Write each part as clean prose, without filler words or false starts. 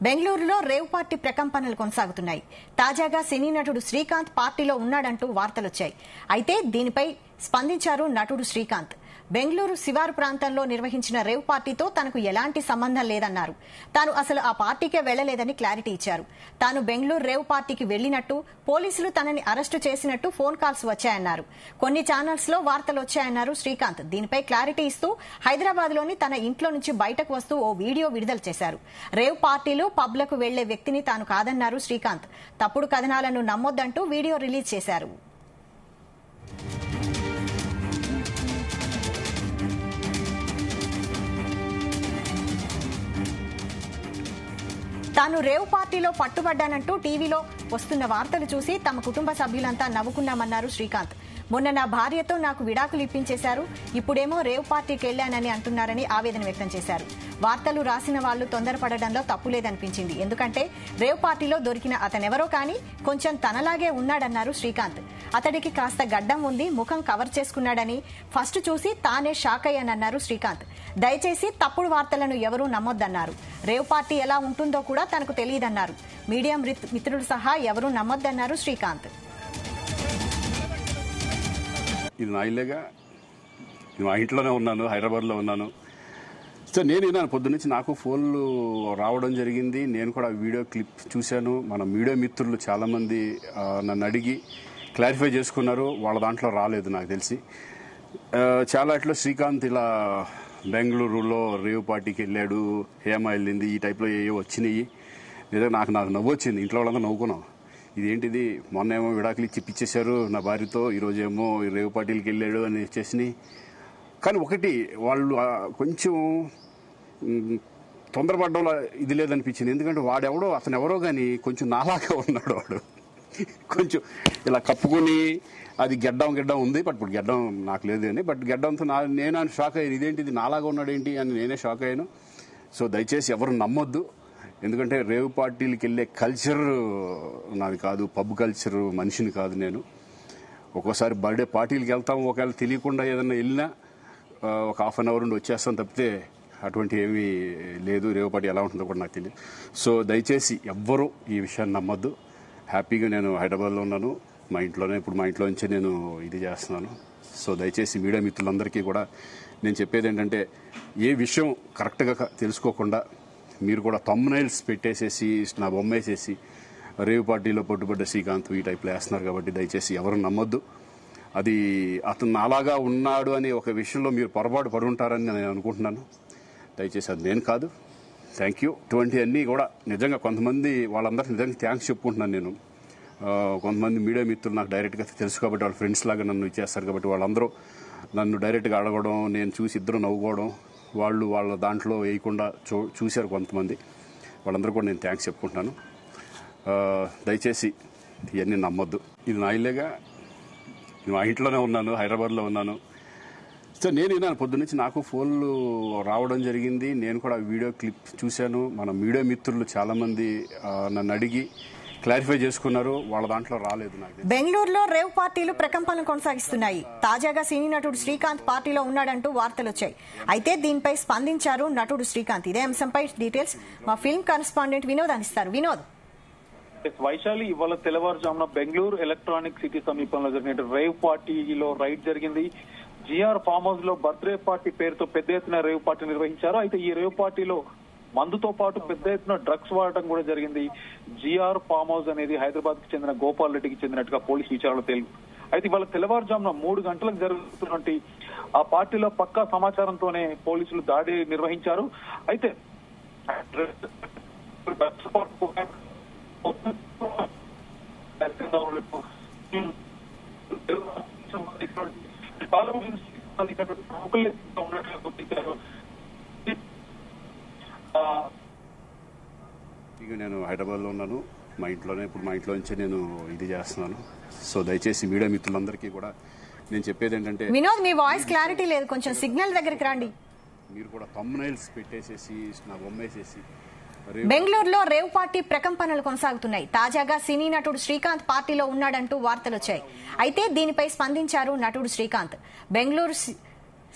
బెంగళూరులో rave party ప్రకంపనలు కొనసాగుతున్నాయి. తాజాగా సినీ నటుడు శ్రీకాంత్ పార్టీలో ఉన్నాడంటూ వార్తలొచ్చాయి. అయితే దీనిపై స్పందించారు నటుడు శ్రీకాంత్. బెంగళూరు శివారు ప్రాంతంలో నిర్వహించిన రేవ్ పార్టీతో తనకు ఎలాంటి సంబంధం లేదన్నారు. తాను అసలు ఆ పార్టీకే వెళ్లలేదని క్లారిటీ ఇచ్చారు. తాను బెంగళూరు రేవ్ పార్టీకి వెళ్లినట్టు, పోలీసులు తనని అరెస్టు చేసినట్టు ఫోన్ కాల్స్ వచ్చాయన్నారు. కొన్ని ఛానల్స్ లో వార్తలు వచ్చాయన్నారు శ్రీకాంత్. దీనిపై క్లారిటీ ఇస్తూ హైదరాబాద్ లోని తన ఇంట్లో నుంచి బయటకు వస్తూ ఓ వీడియో విడుదల చేశారు. రేవ్ పార్టీలు, పబ్లకు వెళ్లే వ్యక్తిని తాను కాదన్నారు శ్రీకాంత్. తప్పుడు కథనాలను నమ్మొద్దంటూ వీడియో రిలీజ్ చేశారు. తాను రేవ్ పార్టీలో పట్టుబడ్డానంటూ టీవీలో వస్తున్న వార్తలు చూసి తమ కుటుంబ సభ్యులంతా నవ్వుకున్నామన్నారు శ్రీకాంత్. మొన్న నా భార్యతో నాకు విడాకులు ఇప్పించేశారు, ఇప్పుడేమో రేవ్ పార్టీకి వెళ్లానని అంటున్నారని ఆవేదన వ్యక్తం చేశారు. వార్తలు రాసిన వాళ్లు తొందరపడడంలో తప్పులేదనిపించింది. ఎందుకంటే రేవ్ పార్టీలో దొరికిన అతనెవరో కానీ కొంచెం తనలాగే ఉన్నాడన్నారు శ్రీకాంత్. అతడికి కాస్త గడ్డం ఉంది, ముఖం కవర్ చేసుకున్నాడని ఫస్ట్ చూసి తానే షాక్ అయ్యానన్నారు శ్రీకాంత్. దయచేసి తప్పుడు వార్తలను ఎవరూ నమ్మొద్దన్నారు. రేవ్ పార్టీ ఎలా ఉంటుందో కూడా తనకు తెలియదన్నారు. మీడియా మిత్రులు సహా ఎవరూ నమ్మొద్దన్నారు శ్రీకాంత్. ఇది నా ఇల్లేగా, మా ఇంట్లోనే ఉన్నాను, హైదరాబాద్లో ఉన్నాను. సో నేను విన్నాను పొద్దున్నుంచి, నాకు ఫోన్లు రావడం జరిగింది. నేను కూడా వీడియో క్లిప్ చూశాను. మన మీడియా మిత్రులు చాలామంది నన్ను అడిగి క్లారిఫై చేసుకున్నారు. వాళ్ళ దాంట్లో రాలేదు నాకు తెలిసి. చాలా ఇట్లా శ్రీకాంత్ ఇలా బెంగళూరులో రేవ్ పార్టీకి వెళ్ళాడు, హేమ వెళ్ళింది, ఈ టైప్లో ఏవో వచ్చినాయి. నిజంగా నాకు నవ్వు వచ్చింది. ఇంట్లో వాళ్ళంతా నవ్వుకున్నాం. ఇదేంటిది, మొన్న ఏమో విడాకులు ఇచ్చి పిచ్చేశారు నా భార్యతో, ఈరోజేమో రేవ్ పార్టీలకి వెళ్ళాడు అని వచ్చేసినాయి. కానీ ఒకటి, వాళ్ళు కొంచెం తొందరపడడంలో ఇది లేదనిపించింది. ఎందుకంటే వాడెవడో, అతను ఎవరో కానీ కొంచెం నాలాగా ఉన్నాడు. వాడు కొంచెం ఇలా కప్పుకొని, అది గెడ్డం ఉంది, బట్ ఇప్పుడు గెడ్డం నాకు లేదు అని, బట్ గెడ్డంతో నేను షాక్ అయ్యాను. ఇదేంటిది నాలాగా ఉన్నాడు ఏంటి అని నేనే షాక్ అయ్యాను. సో దయచేసి ఎవరు నమ్మొద్దు. ఎందుకంటే రేవ్ పార్టీలకి వెళ్ళే కల్చర్ నాది కాదు, పబ్ కల్చర్ మనిషిని కాదు నేను. ఒక్కోసారి బర్త్డే పార్టీలకి వెళ్తాం, ఒకవేళ తెలియకుండా ఏదైనా వెళ్ళినా ఒక హాఫ్ అన్ అవర్ నుండి వచ్చేస్తాం తప్పితే అటువంటి ఏమీ లేదు. రేవ్ పార్టీ ఎలా ఉంటుందో కూడా నాకు తెలియదు. సో దయచేసి ఎవ్వరూ ఈ విషయాన్ని నమ్మొద్దు. హ్యాపీగా నేను హైదరాబాద్లో ఉన్నాను, మా ఇంట్లోనే. ఇప్పుడు మా ఇంట్లో నుంచే నేను ఇది చేస్తున్నాను. సో దయచేసి మీడియా మిత్రులందరికీ కూడా నేను చెప్పేది ఏంటంటే, ఏ విషయం కరెక్ట్గా తెలుసుకోకుండా మీరు కూడా థంబ్నైల్స్ పెట్టేసేసి, నా బొమ్మ వేసేసి రేవ్ పార్టీలో పట్టుబడ్డ శ్రీకాంత్ ఈ టైప్లో వేస్తున్నారు. కాబట్టి దయచేసి ఎవరు నమ్మొద్దు. అది అతను అలాగా ఉన్నాడు అనే ఒక విషయంలో మీరు పొరపాటు పడి ఉంటారని నేను అనుకుంటున్నాను. దయచేసి అది నేను కాదు. Thank you. ఇటువంటి అన్నీ కూడా నిజంగా కొంతమంది, వాళ్ళందరికీ నిజంగా థ్యాంక్స్ చెప్పుకుంటున్నాను నేను. కొంతమంది మీడియా మిత్రులు నాకు డైరెక్ట్గా తెలుసు కాబట్టి, వాళ్ళ ఫ్రెండ్స్ లాగా నన్ను ఇచ్చేస్తారు కాబట్టి, వాళ్ళందరూ నన్ను డైరెక్ట్గా అడగడం, నేను చూసి ఇద్దరు నవ్వుకోవడం, వాళ్ళు వాళ్ళ దాంట్లో వేయకుండా చూశారు కొంతమంది. వాళ్ళందరూ కూడా నేను థ్యాంక్స్ చెప్పుకుంటున్నాను. దయచేసి ఇవన్నీ నమ్మొద్దు. ఇది నా ఇల్లేగా, మా ఇంట్లోనే ఉన్నాను, హైదరాబాద్లో ఉన్నాను. సో నేను విన్నాను పొద్దున్నుంచి, నాకు ఫోన్లు రావడం జరిగింది. నేను కూడా వీడియో క్లిప్ చూశాను. మన మీడియా మిత్రులు చాలామంది నన్ను అడిగి క్లారిఫై చేసుకున్నారు. వాళ్ళ దాంట్లో రాలేదు నాకు. బెంగళూరులో రేవ్ పార్టీలు ప్రకంపనలు కొనసాగిస్తున్నాయి. తాజాగా సినీ నటుడు శ్రీకాంత్ పార్టీలో ఉన్నాడంటూ వార్తలు వచ్చాయి. అయితే దీనిపై స్పందించారు నటుడు శ్రీకాంత్. ఇదే అంశంపై డీటెయిల్స్ మా ఫిల్మ్ కరెస్పాండెంట్ వినోద్ అందిస్తారు. వినోద్. వైశాలి, ఇవాళ తెల్లవారుజామున బెంగళూరు ఎలక్ట్రానిక్ సిటీ సమీపంలో జరిగిన రేవ్ పార్టీలో రైడ్ జరిగింది. జిఆర్ ఫామ్ హౌస్ లో బర్త్డే పార్టీ పేరుతో పెద్ద ఎత్తున రేవ్ పార్టీ నిర్వహించారు. అయితే ఈ రేవ్ పార్టీలో మందుతో పాటు పెద్ద ఎత్తున డ్రగ్స్ వాడటం కూడా జరిగింది. జిఆర్ ఫామ్ హౌస్ అనేది హైదరాబాద్ కి చెందిన గోపాల్ రెడ్డికి చెందినట్టుగా పోలీసు విచారణలో తేలింది. అయితే ఇవాళ తెల్లవారుజామున 3 గంటలకు జరుగుతున్నటువంటి ఆ పార్టీలో పక్కా సమాచారంతోనే పోలీసులు దాడి నిర్వహించారు. అయితే నేను హైదరాబాద్లో ఉన్నాను, మా ఇంట్లోనే. ఇప్పుడు మా ఇంట్లో నుంచే నేను ఇది చేస్తున్నాను. సో దయచేసి మీడియా మిత్రులందరికీ కూడా నేను చెప్పేది ఏంటంటే, వినోద్ మీ వాయిస్ క్లారిటీ లేదు, కొంచెం సిగ్నల్ దగ్గరికి రండి. మీరు కూడా థంబ్నైల్స్ పెట్టేసేసి, నా బొమ్మ వేసేసి బెంగళూరులో రేవ్ పార్టీ ప్రకంపనలు కొనసాగుతున్నాయి. తాజాగా సినీ నటుడు శ్రీకాంత్ పార్టీలో ఉన్నాడంటూ వార్తలొచ్చాయి. అయితే దీనిపై స్పందించారు నటుడు శ్రీకాంత్. బెంగళూరు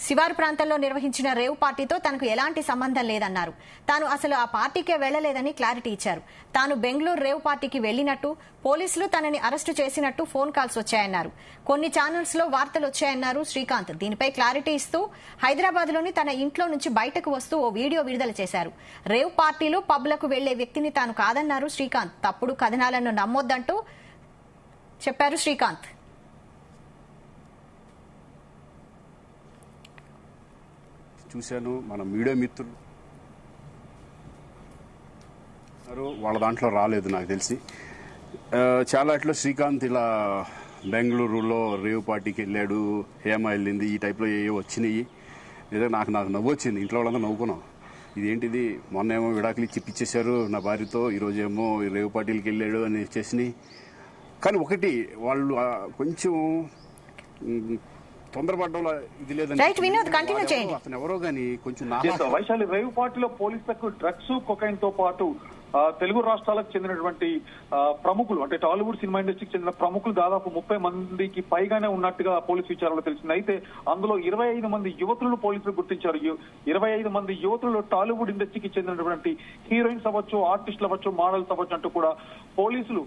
శివారు ప్రాంతంలో నిర్వహించిన రేవ్ పార్టీతో తనకు ఎలాంటి సంబంధం లేదన్నారు. తాను అసలు ఆ పార్టీకే వెళ్లలేదని క్లారిటీ ఇచ్చారు. తాను బెంగళూరు రేవ్ పార్టీకి వెళ్లినట్టు, పోలీసులు తనని అరెస్టు చేసినట్టు ఫోన్ కాల్స్ వచ్చాయన్నారు. కొన్ని ఛానల్స్ లో వార్తలు వచ్చాయన్నారు శ్రీకాంత్. దీనిపై క్లారిటీ ఇస్తూ హైదరాబాద్ లోని తన ఇంట్లో నుంచి బయటకు వస్తూ ఓ వీడియో విడుదల చేశారు. రేవ్ పార్టీలు, పబ్లకు వెళ్లే వ్యక్తిని తాను కాదన్నారు శ్రీకాంత్. తప్పుడు కథనాలను నమ్మొద్దంటూ చెప్పారు శ్రీకాంత్. చూశాను, మన మీడియా మిత్రులు వాళ్ళ దాంట్లో రాలేదు నాకు తెలిసి. చాలా ఇట్లా శ్రీకాంత్ ఇలా బెంగళూరులో రేవ్ పార్టీకి వెళ్ళాడు, హేమ వెళ్ళింది, ఈ టైప్లో ఏవో వచ్చినాయి. లేదా నాకు నవ్వు వచ్చింది. ఇంట్లో వాళ్ళంతా నవ్వుకున్నాం. ఇదేంటిది, మొన్న ఏమో విడాకులు ఇచ్చి పిచ్చేశారు నా భార్యతో, ఈరోజేమో రేవ్ పార్టీలకి వెళ్ళాడు అని చేసినాయి. కానీ ఒకటి, వాళ్ళు కొంచెం తొందరపడ్డంలో ఇది లేదని అతను ఎవరో గానీ కొంచెం వైశాలి రేవ్ పార్టీలో పోలీసులకు డ్రగ్స్, కొకైన్ తో పాటు తెలుగు రాష్ట్రాలకు చెందినటువంటి ప్రముఖులు, అంటే టాలీవుడ్ సినిమా ఇండస్ట్రీకి చెందిన ప్రముఖులు దాదాపు 30 మందికి పైగానే ఉన్నట్టుగా పోలీసు విచారణలో తెలిసింది. అయితే అందులో 25 మంది యువతులను పోలీసులు గుర్తించారు. 25 మంది యువతులు టాలీవుడ్ ఇండస్ట్రీకి చెందినటువంటి హీరోయిన్స్ అవ్వచ్చు, ఆర్టిస్టులు అవ్వచ్చు, మోడల్స్ అవ్వచ్చు అంటూ కూడా పోలీసులు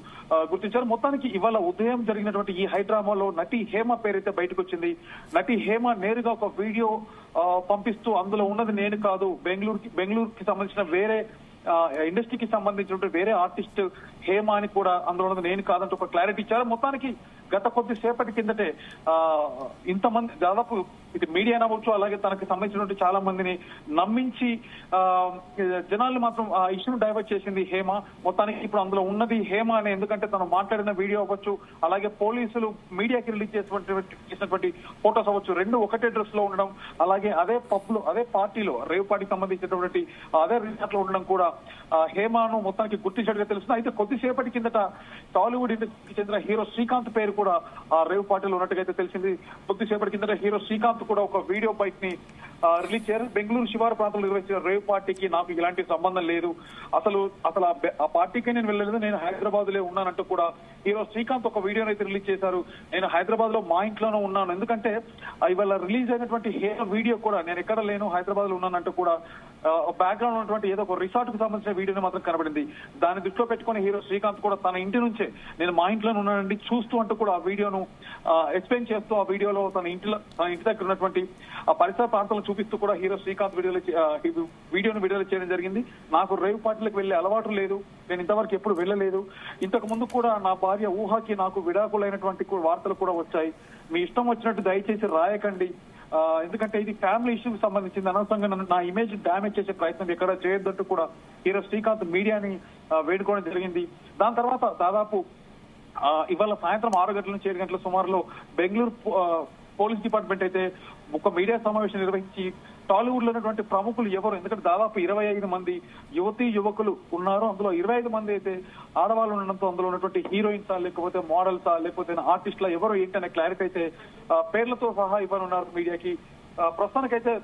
గుర్తించారు. మొత్తానికి ఇవాళ ఉదయం జరిగినటువంటి ఈ హైడ్రామాలో నటి హేమ పేరైతే బయటకు వచ్చింది. నటి హేమ నేరుగా ఒక వీడియో పంపిస్తూ అందులో ఉన్నది నేను కాదు, బెంగళూరుకి సంబంధించిన వేరే ఇండస్ట్రీకి సంబంధించిన వేరే ఆర్టిస్ట్ హేమ అని కూడా అందులో ఉన్నది నేను కాదంటూ ఒక క్లారిటీ ఇచ్చారు. మొత్తానికి గత కొద్దిసేపటి కిందటే ఇంతమంది దాదాపు ఇది మీడియా అవ్వచ్చు, అలాగే తనకు సంబంధించినటువంటి చాలా మందిని నమ్మించి జనాలు మాత్రం ఆ ఇష్యూను డైవర్ట్ చేసింది హేమ. మొత్తానికి ఇప్పుడు అందులో ఉన్నది హేమ అని, ఎందుకంటే తను మాట్లాడిన వీడియో అవ్వచ్చు, అలాగే పోలీసులు మీడియాకి రిలీజ్ చేసినటువంటి ఫోటోస్ అవ్వచ్చు, రెండు ఒకటే డ్రెస్ లో ఉండడం, అలాగే అదే పబ్లో, అదే పార్టీలో, రేవ్ పార్టీకి సంబంధించినటువంటి అదే రిసార్ట్ లో ఉండడం కూడా హేమను మొత్తానికి గుర్తించినట్టుగా తెలుస్తుంది. అయితే కొద్దిసేపటి కిందట టాలీవుడ్ ఇండస్ట్రీకి చెందిన హీరో శ్రీకాంత్ పేరు కూడా ఆ రేవ్ పార్టీలో ఉన్నట్టుగా అయితే తెలిసింది. కొద్దిసేపటి కిందట హీరో శ్రీకాంత్ కూడా ఒక వీడియో బైక్ ని రిలీజ్ చేశారు. బెంగళూరు శివారు ప్రాంతంలో నిర్వహించిన రేవ్ పార్టీకి నాకు ఇలాంటి సంబంధం లేదు, అసలు ఆ పార్టీకే నేను వెళ్ళలేదు, నేను హైదరాబాద్ లో ఉన్నానంటూ కూడా హీరో శ్రీకాంత్ ఒక వీడియోని అయితే రిలీజ్ చేశారు. నేను హైదరాబాద్ లో మా ఇంట్లోనే ఉన్నాను, ఎందుకంటే ఇవాళ రిలీజ్ అయినటువంటి హీరో వీడియో కూడా నేను ఎక్కడ లేను, హైదరాబాద్ లో ఉన్నానంటూ కూడా బ్యాక్గ్రౌండ్ ఉన్నటువంటి ఏదో ఒక రిసార్ట్ కు సంబంధించిన వీడియోని మాత్రం కనబడింది. దాన్ని దృష్టిలో పెట్టుకుని హీరో శ్రీకాంత్ కూడా తన ఇంటి నుంచే నేను మా ఇంట్లోనే ఉన్నానండి చూస్తూ అంటూ కూడా ఆ వీడియోను ఎక్స్ప్లెయిన్ చేస్తూ ఆ వీడియోలో తన ఇంటి దగ్గర ఉన్నటువంటి ఆ పరిసర ప్రాంతాలను చూపిస్తూ కూడా హీరో శ్రీకాంత్ వీడియోను విడుదల చేయడం జరిగింది. నాకు రేవ్ పార్టీలకు వెళ్లే అలవాటు లేదు, నేను ఇంతవరకు ఎప్పుడు వెళ్ళలేదు, ఇంతకు ముందు కూడా నా భార్య ఊహకి నాకు విడాకులైనటువంటి వార్తలు కూడా వచ్చాయి, మీ ఇష్టం వచ్చినట్టు దయచేసి రాయకండి, ఎందుకంటే ఇది ఫ్యామిలీ ఇష్యూకి సంబంధించింది, అనవసరంగా నా ఇమేజ్ డ్యామేజ్ చేసే ప్రయత్నం ఎక్కడ చేయొద్దంటూ కూడా హీరో శ్రీకాంత్ మీడియాని వేడుకోవడం జరిగింది. దాని తర్వాత దాదాపు ఇవాళ సాయంత్రం 6 గంటల నుంచి 7 గంటల సుమారులో బెంగళూరు పోలీస్ డిపార్ట్మెంట్ అయితే ఒక మీడియా సమావేశం నిర్వహించి టాలీవుడ్ లో ఉన్నటువంటి ప్రముఖులు ఎవరు, ఎందుకంటే దాదాపు 25 మంది యువతీ యువకులు ఉన్నారు, అందులో 25 మంది అయితే ఆడవాళ్ళు ఉండడంతో అందులో ఉన్నటువంటి హీరోయిన్సా లేకపోతే మోడల్సా లేకపోతే ఆర్టిస్టులా ఎవరు ఏంటనే క్లారిటీ అయితే పేర్లతో సహా ఇవ్వనున్నారు మీడియాకి. ప్రస్తుతానికైతే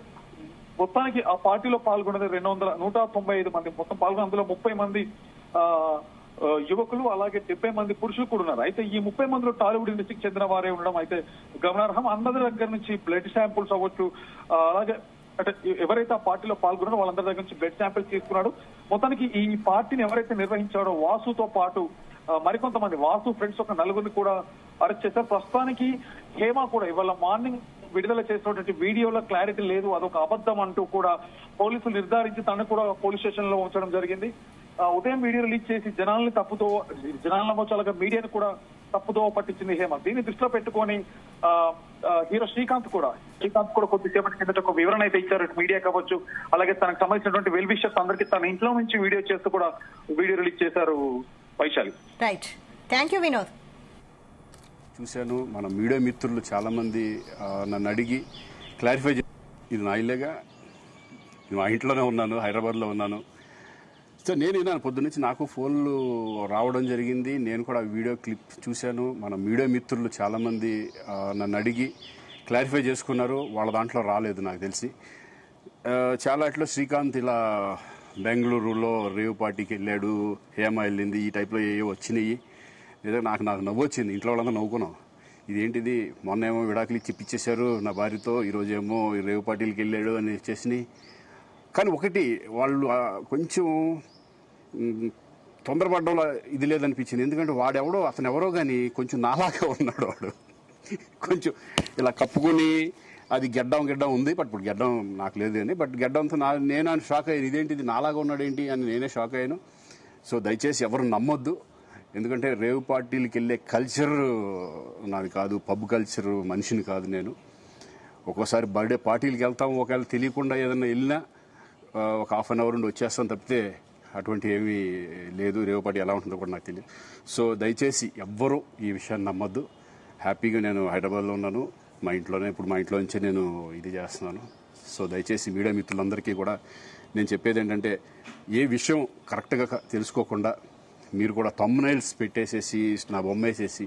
మొత్తానికి ఆ పార్టీలో పాల్గొన్నది 195 మంది మొత్తం పాల్గొన్న, అందులో 30 మంది యువకులు అలాగే 70 మంది పురుషులు కూడా ఉన్నారు. అయితే ఈ 30 మందిలో టాలీవుడ్ ఇండస్ట్రీకి చెందిన వారే ఉండడం అయితే గమనార్హం. అందరి దగ్గర నుంచి బ్లడ్ శాంపుల్స్ అవ్వచ్చు, అలాగే అంటే ఎవరైతే ఆ పార్టీలో పాల్గొన్నారో వాళ్ళందరి దగ్గర నుంచి బ్లడ్ శాంపిల్స్ తీసుకున్నాడు. మొత్తానికి ఈ పార్టీని ఎవరైతే నిర్వహించారో వాసుతో పాటు మరికొంతమంది వాసు ఫ్రెండ్స్ ఒక 4 కూడా అరెస్ట్ చేశారు. ప్రస్తుతానికి హేమ కూడా ఇవాళ మార్నింగ్ విడుదల చేసినటువంటి వీడియోలో క్లారిటీ లేదు, అదొక అబద్ధం అంటూ కూడా పోలీసులు నిర్ధారించి తను కూడా పోలీస్ స్టేషన్ లో ఉంచడం జరిగింది. ఉదయం వీడియో రిలీజ్ చేసి జనాలను అవ్వచ్చు, అలాగే మీడియాను కూడా తప్పుదో పట్టించింది హేమ. దీన్ని దృష్టిలో పెట్టుకొని హీరో శ్రీకాంత్ కూడా కొద్దిసేపటి కిందట ఒక వివరణ అయితే ఇచ్చారు మీడియా కావచ్చు, అలాగే తనకు సంబంధించినటువంటి వెల్ విషర్స్ అందరికీ తన ఇంట్లో నుంచి వీడియో చేస్తూ కూడా వీడియో రిలీజ్ చేశారు. Vaishali. Right, thank you Vinod. చూశాను, మన మీడియా మిత్రులు చాలా మంది నన్ను అడిగి క్లారిఫై ఇది నా ఇల్లేగా, మా ఇంట్లోనే ఉన్నాను, హైదరాబాద్ లో ఉన్నాను. సో నేను విన్నాను పొద్దున్నుంచి, నాకు ఫోన్లు రావడం జరిగింది, నేను కూడా వీడియో క్లిప్ చూశాను. మన మీడియా మిత్రులు చాలా మంది నన్ను అడిగి క్లారిఫై చేసుకున్నారు, వాళ్ళ దాంట్లో రాలేదు నాకు తెలిసి. చాలా ఇట్లా శ్రీకాంత్ ఇలా బెంగళూరులో రేవ్ పార్టీకి వెళ్ళాడు, హేమ వెళ్ళింది, ఈ టైప్లో ఏవో వచ్చినాయి. లేదా నాకు నవ్వు వచ్చింది. ఇంట్లో వాళ్ళంతా నవ్వుకున్నాం. ఇదేంటిది మొన్న ఏమో విడాకులు ఇచ్చి పిచ్చేశారు నా భార్యతో, ఈరోజేమో రేవు పార్టీలకి వెళ్ళాడు అని చేసినాయి. కానీ ఒకటి వాళ్ళు కొంచెం తొందరపడడంలో ఇది లేదనిపించింది. ఎందుకంటే అతను ఎవరో కానీ కొంచెం నాలాగా ఉన్నాడు. వాడు కొంచెం ఇలా కప్పుకొని అది గెడ్డం ఉంది, బట్ ఇప్పుడు గెడ్డం నాకు లేదు అని, బట్ గెడ్డంతో నేను షాక్ అయ్యాను. ఇదేంటిది నాలాగా ఉన్నాడు ఏంటి అని నేనే షాక్ అయ్యాను. సో దయచేసి ఎవరు నమ్మొద్దు. ఎందుకంటే రేవ్ పార్టీలకి వెళ్ళే కల్చర్ నాది కాదు, పబ్ కల్చర్ మనిషిని కాదు నేను. ఒక్కోసారి బర్త్డే పార్టీలకి వెళ్తాం, ఒకవేళ తెలియకుండా ఏదైనా వెళ్ళినా ఒక హాఫ్ అన్ అవర్ నుండి వచ్చేస్తాం తప్పితే అటువంటి ఏమీ లేదు. రేవ్ పార్టీ ఎలా ఉంటుందో కూడా నాకు తెలియదు. సో దయచేసి ఎవ్వరూ ఈ విషయాన్ని నమ్మొద్దు. హ్యాపీగా నేను హైదరాబాద్లో ఉన్నాను, మా ఇంట్లోనే. ఇప్పుడు మా ఇంట్లో నుంచే నేను ఇది చేస్తున్నాను. సో దయచేసి మీడియా మిత్రులందరికీ కూడా నేను చెప్పేది ఏంటంటే, ఏ విషయం కరెక్ట్గా తెలుసుకోకుండా మీరు కూడా థంబ్నైల్స్ పెట్టేసేసి నా బొమ్మ వేసేసి